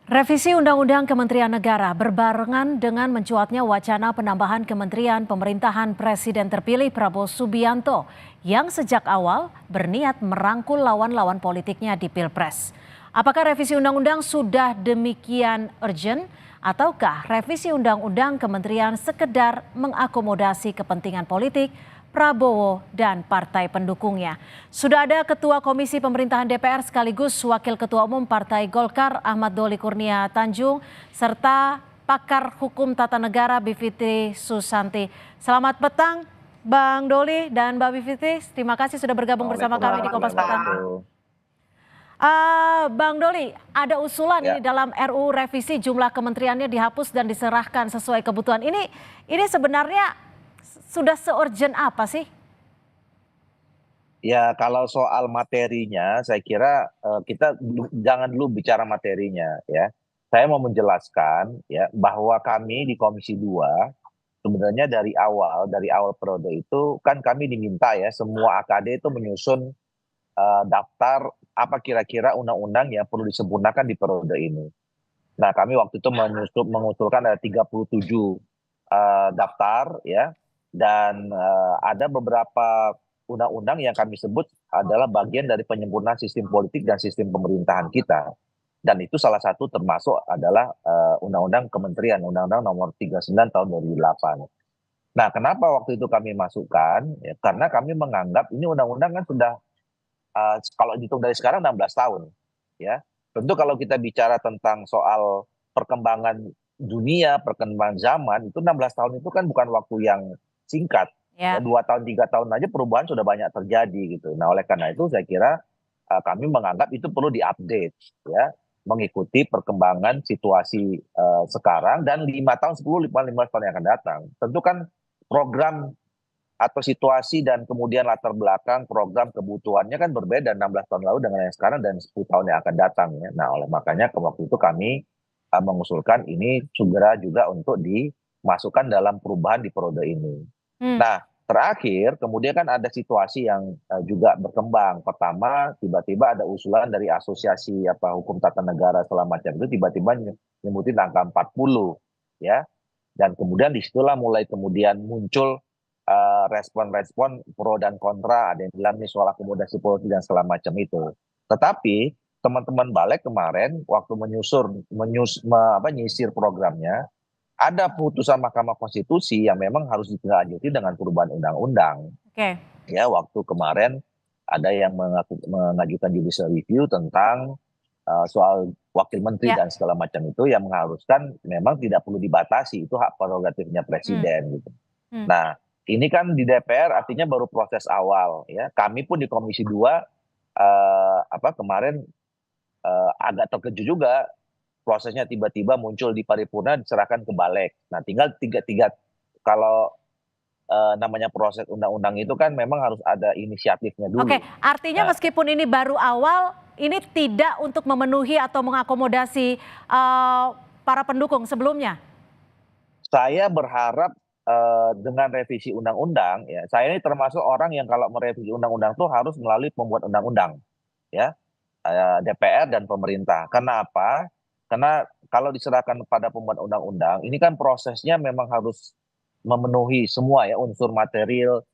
Revisi Undang-Undang Kementerian Negara berbarengan dengan mencuatnya wacana penambahan kementerian pemerintahan Presiden terpilih Prabowo Subianto yang sejak awal berniat merangkul lawan-lawan politiknya di Pilpres. Apakah revisi undang-undang sudah demikian urgent ataukah revisi undang-undang kementerian sekedar mengakomodasi kepentingan politik Prabowo dan partai pendukungnya? Sudah ada Ketua Komisi Pemerintahan DPR sekaligus Wakil Ketua Umum Partai Golkar Ahmad Doli Kurnia Tanjung serta pakar hukum tata negara Bivitri Susanti. Selamat petang Bang Doli dan Mbak Bivitri, terima kasih sudah bergabung bersama kami di Kompas Petang. Bang Doli, ada usulan ini dalam RUU revisi jumlah kementeriannya dihapus dan diserahkan sesuai kebutuhan. Ini sebenarnya sudah se-urgent apa sih? Ya, kalau soal materinya, saya kira kita jangan dulu bicara materinya, ya. Saya mau menjelaskan, ya, bahwa kami di Komisi 2 sebenarnya dari awal periode itu kan kami diminta ya semua AKD itu menyusun daftar apa kira-kira undang-undang yang perlu disempurnakan di periode ini. Nah, kami waktu itu mengusulkan ada 37 daftar, ya, dan ada beberapa undang-undang yang kami sebut adalah bagian dari penyempurnaan sistem politik dan sistem pemerintahan kita. Dan itu salah satu termasuk adalah undang-undang kementerian, undang-undang nomor 39 tahun 2008. Nah, kenapa waktu itu kami masukkan? Ya, karena kami menganggap ini undang-undang kan sudah kalau dihitung dari sekarang 16 tahun, ya. Tentu kalau kita bicara tentang soal perkembangan dunia, perkembangan zaman, itu 16 tahun itu kan bukan waktu yang singkat. Ya, Ya. 2 tahun, 3 tahun aja perubahan sudah banyak terjadi gitu. Nah, oleh karena itu saya kira kami menganggap itu perlu diupdate, ya, mengikuti perkembangan situasi sekarang dan 5 tahun, 10, 15 tahun yang akan datang. Tentu kan program atau situasi dan kemudian latar belakang program kebutuhannya kan berbeda 16 tahun lalu dengan yang sekarang dan 10 tahun yang akan datang, ya. Nah, oleh makanya ke waktu itu kami mengusulkan ini segera juga untuk dimasukkan dalam perubahan di periode ini. Hmm. Nah, terakhir kemudian kan ada situasi yang juga berkembang. Pertama, tiba-tiba ada usulan dari asosiasi hukum tata negara segala macam itu tiba-tiba nyebutin angka 40, ya. Dan kemudian disitulah mulai kemudian muncul respon-respon pro dan kontra, ada yang bilang ini soal akomodasi politik dan segala macam itu. Tetapi teman-teman Balik kemarin waktu menyisir programnya, ada putusan Mahkamah Konstitusi yang memang harus ditindaklanjuti dengan perubahan undang-undang. Oke. Ya, waktu kemarin ada yang mengajukan judicial review tentang soal wakil menteri dan segala macam itu yang mengharuskan memang tidak perlu dibatasi, itu hak prerogatifnya presiden gitu. Nah, ini kan di DPR artinya baru proses awal, ya. Kami pun di Komisi 2 kemarin agak terkejut juga prosesnya tiba-tiba muncul di paripurna diserahkan ke Balik. Nah, tinggal tiga kalau namanya proses undang-undang itu kan memang harus ada inisiatifnya dulu. Oke, artinya Nah, meskipun ini baru awal, ini tidak untuk memenuhi atau mengakomodasi para pendukung sebelumnya. saya berharap dengan revisi undang-undang, ya, saya ini termasuk orang yang kalau merevisi undang-undang tuh harus melalui pembuat undang-undang, ya, DPR dan pemerintah. Kenapa? Karena kalau diserahkan kepada pembuat undang-undang, ini kan prosesnya memang harus memenuhi semua ya unsur material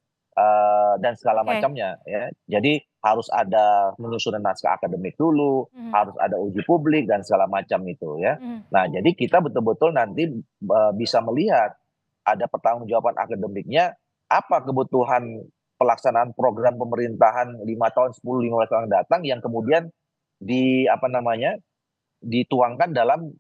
dan segala macamnya, ya. Jadi harus ada penyusunan naskah akademik dulu, harus ada uji publik dan segala macam itu, ya. Nah, jadi kita betul-betul nanti bisa melihat ada pertanggungjawaban akademiknya, apa kebutuhan pelaksanaan program pemerintahan 5 tahun, 10, 15 tahun yang datang yang kemudian dituangkan dalam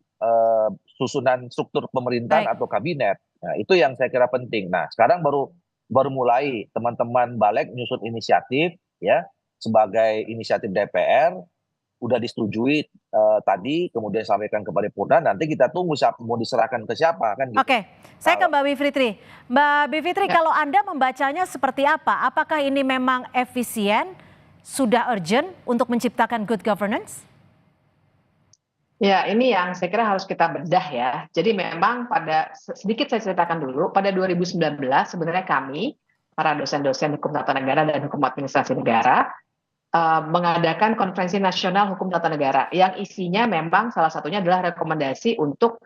susunan struktur pemerintahan atau kabinet. Nah, itu yang saya kira penting. Nah, sekarang baru mulai teman-teman Balik nyusun inisiatif, ya, sebagai inisiatif DPR udah disetujui tadi, kemudian sampaikan ke paripurna, nanti kita tunggu mau diserahkan ke siapa kan gitu. Oke, saya ke Mbak Bivitri. Mbak Bivitri, kalau Anda membacanya seperti apa? Apakah ini memang efisien, sudah urgent untuk menciptakan good governance? Ya, ini yang saya kira harus kita bedah ya. Jadi memang sedikit saya ceritakan dulu, pada 2019 sebenarnya kami, para dosen-dosen hukum tata negara dan hukum administrasi negara, mengadakan konferensi nasional hukum tata negara yang isinya memang salah satunya adalah rekomendasi untuk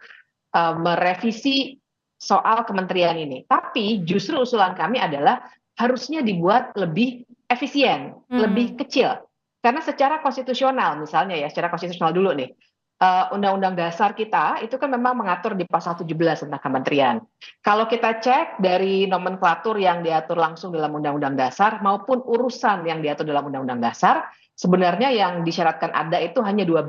merevisi soal kementerian ini. Tapi justru usulan kami adalah harusnya dibuat lebih efisien, lebih kecil. Karena secara konstitusional misalnya ya, secara konstitusional dulu nih, Undang-Undang Dasar kita itu kan memang mengatur di pasal 17 tentang kementerian. Kalau kita cek dari nomenklatur yang diatur langsung dalam Undang-Undang Dasar maupun urusan yang diatur dalam Undang-Undang Dasar, sebenarnya yang disyaratkan ada itu hanya 12.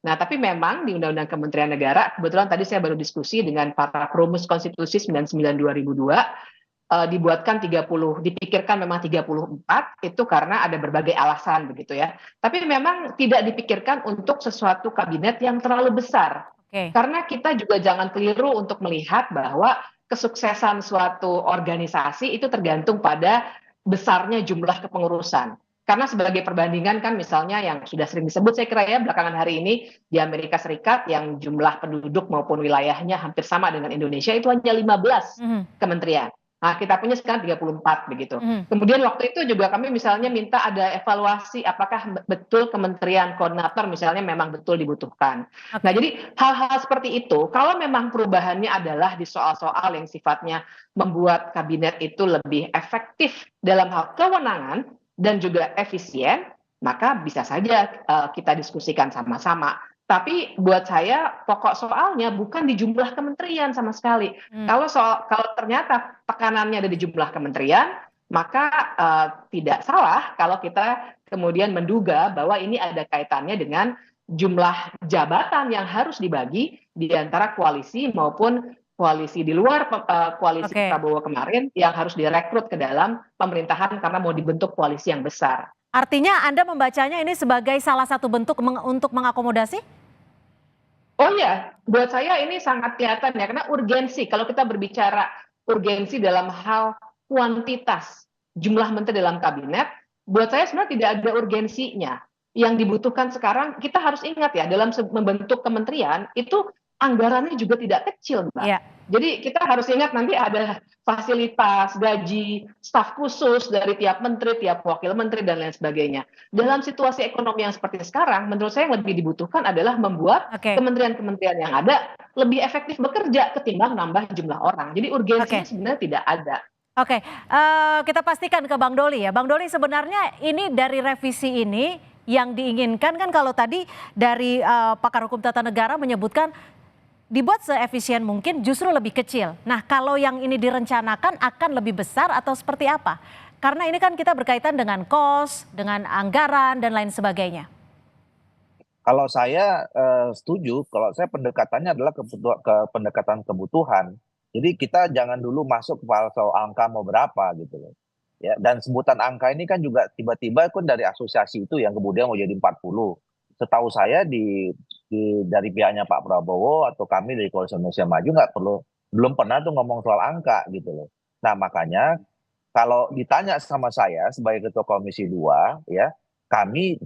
Nah, tapi memang di Undang-Undang Kementerian Negara, kebetulan tadi saya baru diskusi dengan para perumus konstitusi 99/2002, dibuatkan 30, dipikirkan memang 34, itu karena ada berbagai alasan begitu ya. Tapi memang tidak dipikirkan untuk sesuatu kabinet yang terlalu besar. Karena kita juga jangan keliru untuk melihat bahwa kesuksesan suatu organisasi itu tergantung pada besarnya jumlah kepengurusan. Karena sebagai perbandingan kan misalnya yang sudah sering disebut saya kira ya belakangan hari ini di Amerika Serikat yang jumlah penduduk maupun wilayahnya hampir sama dengan Indonesia itu hanya 15 kementerian. Nah, kita punya sekarang 34 begitu. Kemudian waktu itu juga kami misalnya minta ada evaluasi apakah betul kementerian koordinator misalnya memang betul dibutuhkan. Nah, jadi hal-hal seperti itu kalau memang perubahannya adalah di soal-soal yang sifatnya membuat kabinet itu lebih efektif dalam hal kewenangan dan juga efisien, maka bisa saja kita diskusikan sama-sama. Tapi buat saya pokok soalnya bukan di jumlah kementerian sama sekali. Kalau ternyata tekanannya ada di jumlah kementerian, maka tidak salah kalau kita kemudian menduga bahwa ini ada kaitannya dengan jumlah jabatan yang harus dibagi di antara koalisi maupun koalisi di luar koalisi Prabowo kemarin yang harus direkrut ke dalam pemerintahan karena mau dibentuk koalisi yang besar. Artinya Anda membacanya ini sebagai salah satu bentuk untuk mengakomodasi? Oh ya, buat saya ini sangat kelihatan ya, karena urgensi. Kalau kita berbicara urgensi dalam hal kuantitas jumlah menteri dalam kabinet, buat saya sebenarnya tidak ada urgensinya. Yang dibutuhkan sekarang, kita harus ingat ya, dalam membentuk kementerian, itu anggarannya juga tidak kecil, Mbak. Ya. Jadi kita harus ingat nanti ada fasilitas, gaji, staf khusus dari tiap menteri, tiap wakil menteri, dan lain sebagainya. Dalam situasi ekonomi yang seperti sekarang, menurut saya yang lebih dibutuhkan adalah membuat kementerian-kementerian yang ada lebih efektif bekerja ketimbang nambah jumlah orang. Jadi urgensinya sebenarnya tidak ada. Oke, kita pastikan ke Bang Doli ya. Bang Doli, sebenarnya ini dari revisi ini yang diinginkan kan kalau tadi dari pakar hukum tata negara menyebutkan dibuat seefisien mungkin justru lebih kecil. Nah, kalau yang ini direncanakan akan lebih besar atau seperti apa? Karena ini kan kita berkaitan dengan kos, dengan anggaran dan lain sebagainya. Kalau saya setuju, kalau saya pendekatannya adalah ke pendekatan kebutuhan. Jadi kita jangan dulu masuk ke soal angka mau berapa gitu loh. Ya, dan sebutan angka ini kan juga tiba-tiba kan dari asosiasi itu yang kemudian mau jadi 40. Setahu saya dari pihaknya Pak Prabowo atau kami dari Koalisi Indonesia Maju belum pernah tuh ngomong soal angka gitu loh. Nah, makanya kalau ditanya sama saya sebagai Ketua Komisi 2 ya, kami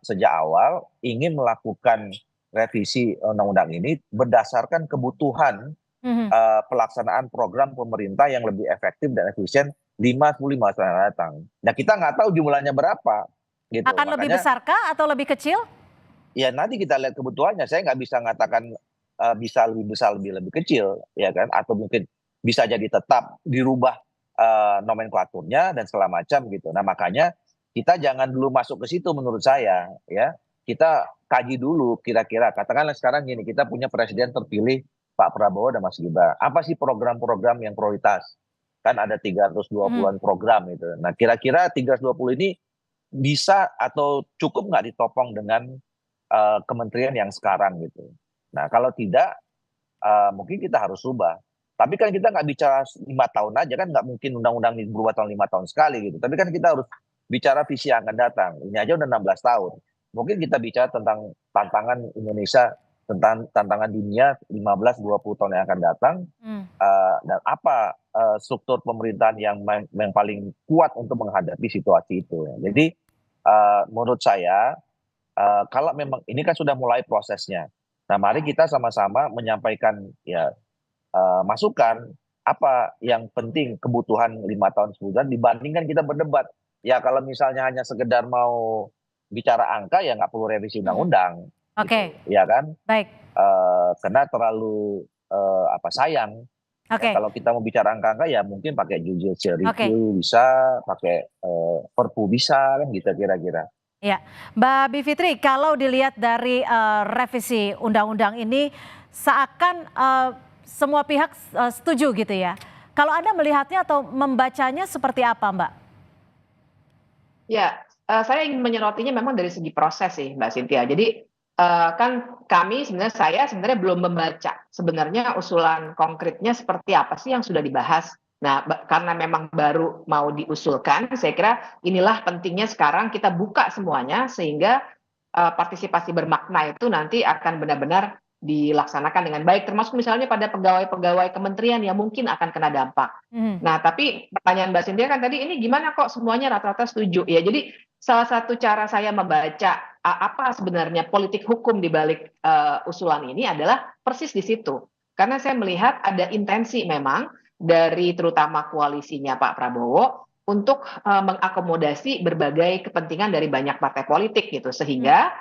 sejak awal ingin melakukan revisi undang-undang ini berdasarkan kebutuhan pelaksanaan program pemerintah yang lebih efektif dan efisien 5-10 tahun yang datang. Nah, kita nggak tahu jumlahnya berapa. Gitu. Akan lebih besarkah atau lebih kecil? Ya nanti kita lihat kebutuhannya. Saya nggak bisa mengatakan bisa lebih besar lebih kecil, ya kan? Atau mungkin bisa jadi tetap dirubah nomenklaturnya dan segala macam gitu. Nah, makanya kita jangan dulu masuk ke situ menurut saya, ya. Kita kaji dulu kira-kira. Katakanlah sekarang gini, kita punya presiden terpilih Pak Prabowo dan Mas Gibran. Apa sih program-program yang prioritas? Kan ada 320-an program itu. Nah, kira-kira 320 ini bisa atau cukup nggak ditopang dengan kementerian yang sekarang gitu. Nah, kalau tidak, mungkin kita harus ubah. Tapi kan kita nggak bicara 5 tahun aja, kan nggak mungkin undang-undang ini berubah tahun 5 tahun sekali gitu. Tapi kan kita harus bicara visi yang akan datang. Ini aja udah 16 tahun. Mungkin kita bicara tentang tantangan Indonesia, tentang tantangan dunia 15-20 tahun yang akan datang, dan apa struktur pemerintahan yang paling kuat untuk menghadapi situasi itu. Jadi menurut saya, kalau memang ini kan sudah mulai prosesnya. Nah, mari kita sama-sama menyampaikan ya masukan apa yang penting kebutuhan 5 tahun 10 bulan dibandingkan kita berdebat ya kalau misalnya hanya sekedar mau bicara angka ya nggak perlu revisi undang-undang, Oke, gitu, ya kan? baik. Karena terlalu sayang. Ya, Oke, kalau kita mau bicara angka-angka ya mungkin pakai judicial oke. review bisa, pakai perpu bisa kan gitu kira-kira. Ya, Mbak Bivitri, kalau dilihat dari revisi undang-undang ini seakan semua pihak setuju gitu ya. Kalau Anda melihatnya atau membacanya seperti apa, Mbak? Ya, saya ingin menyerotinya memang dari segi proses sih, Mbak Cynthia. Jadi, kan saya sebenarnya belum membaca sebenarnya usulan konkretnya seperti apa sih yang sudah dibahas. Nah, karena memang baru mau diusulkan, saya kira inilah pentingnya sekarang kita buka semuanya sehingga partisipasi bermakna itu nanti akan benar-benar dilaksanakan dengan baik, termasuk misalnya pada pegawai-pegawai kementerian yang mungkin akan kena dampak. Mhm. Nah, tapi pertanyaan Mbak Cynthia kan tadi, ini gimana kok semuanya rata-rata setuju? Ya, jadi salah satu cara saya membaca apa sebenarnya politik hukum di balik usulan ini adalah persis di situ. Karena saya melihat ada intensi memang dari terutama koalisinya Pak Prabowo untuk mengakomodasi berbagai kepentingan dari banyak partai politik gitu, sehingga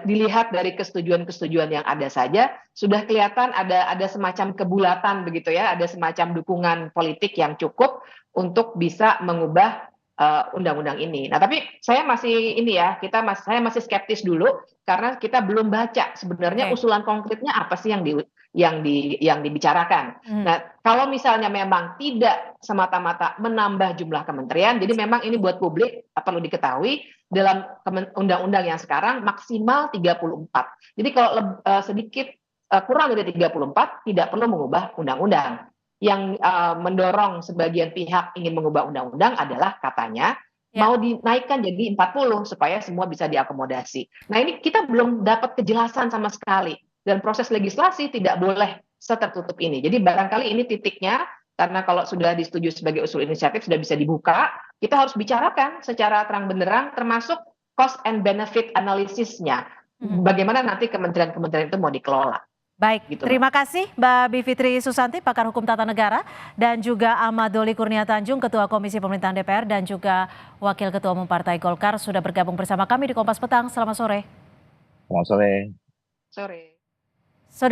dilihat dari kesetujuan-kesetujuan yang ada saja sudah kelihatan ada semacam kebulatan begitu ya, ada semacam dukungan politik yang cukup untuk bisa mengubah undang-undang ini. Nah, tapi saya masih saya masih skeptis dulu karena kita belum baca sebenarnya Oke. usulan konkretnya apa sih yang dibicarakan. Mhm. Nah, kalau misalnya memang tidak semata-mata menambah jumlah kementerian, jadi memang ini buat publik perlu diketahui dalam undang-undang yang sekarang maksimal 34. Jadi kalau sedikit kurang dari 34 tidak perlu mengubah undang-undang. Yang mendorong sebagian pihak ingin mengubah undang-undang adalah katanya Ya. mau dinaikkan jadi 40 supaya semua bisa diakomodasi. Nah, ini kita belum dapat kejelasan sama sekali dan proses legislasi tidak boleh setertutup ini. Jadi barangkali ini titiknya, karena kalau sudah disetujui sebagai usul inisiatif sudah bisa dibuka, kita harus bicarakan secara terang benderang termasuk cost and benefit analisisnya. Mhm. Bagaimana nanti kementerian-kementerian itu mau dikelola. Baik, Gitu, Mbak. terima kasih Mbak Bivitri Susanti, pakar hukum tata negara, dan juga Ahmad Doli Kurnia Tanjung, Ketua Komisi Pemerintahan DPR, dan juga Wakil Ketua Umum Partai Golkar sudah bergabung bersama kami di Kompas Petang. Selamat sore. Selamat sore. Sore.